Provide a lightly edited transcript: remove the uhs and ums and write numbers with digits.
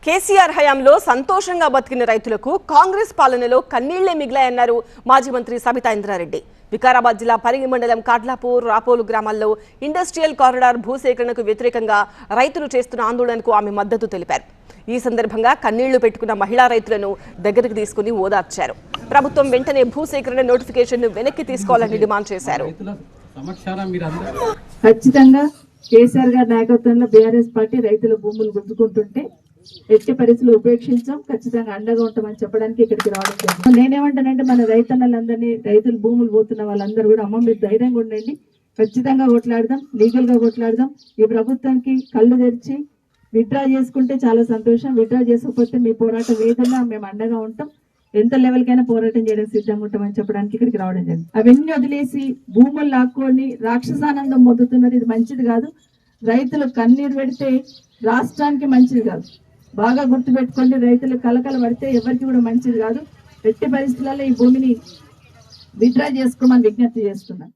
కేసీఆర్ హయాంలో సంతోషంగా బతికిన రైతులకు కాంగ్రెస్ పాలనలో కన్నీళ్లే మిగిలాయన్నారు మాజీ మంత్రి సబితా ఇంద్రారెడ్డి. వికారాబాద్ జిల్లా పరిగి మండలం కాడ్లాపూర్, రాపోలు గ్రామాల్లో ఇండస్ట్రియల్ కారిడార్ భూసేకరణకు వ్యతిరేకంగా రైతులు చేస్తున్న ఆందోళనకు ఆమె మద్దతు తెలిపారు. ఈ సందర్భంగా కన్నీళ్లు పెట్టుకున్న మహిళా రైతులను దగ్గరికి తీసుకుని ఓదార్చారు. ప్రభుత్వం వెంటనే భూసేకరణ నోటిఫికేషన్ ను వెనక్కి తీసుకోవాలని డిమాండ్ చేశారు. ఖచ్చితంగా కేసీఆర్ గారి నాయకత్వంలో బీఆర్ఎస్ పార్టీ రైతుల భూములు గుంజుకుంటుంటే ఎట్టి పరిస్థితులు ఉపేక్షించాం, ఖచ్చితంగా అండగా ఉంటామని చెప్పడానికి ఇక్కడికి రావడం జరిగింది. నేనేమంటానంటే మన రైతన్నలందరినీ, రైతులు భూములు పోతున్న వాళ్ళందరూ కూడా అమ్మ మీరు ధైర్యంగా ఉండండి, ఖచ్చితంగా కొట్లాడదాం, లీగల్ గా కొట్లాడదాం. ఈ ప్రభుత్వానికి కళ్ళు తెరిచి విత్డ్రా చేసుకుంటే చాలా సంతోషం, విత్డ్రా చేసుకోకపోతే మీ పోరాటం ఏదన్నా మేము అండగా ఉంటాం, ఎంత లెవెల్ కైనా పోరాటం చేయడానికి సిద్ధంగా ఉంటామని చెప్పడానికి ఇక్కడికి రావడం జరిగింది. అవన్నీ వదిలేసి భూములు లాక్కొని రాక్షసానందం పొందుతున్నారు, ఇది మంచిది కాదు. రైతులు కన్నీరు పెడితే రాష్ట్రానికి మంచిది కాదు, బాగా గుర్తుపెట్టుకోండి. రైతులు కలకల పడితే ఎవరికి కూడా మంచిది కాదు. ఎట్టి పరిస్థితులలో ఈ భూమిని విత్డ్రా చేసుకోమని విజ్ఞప్తి చేస్తున్నాను.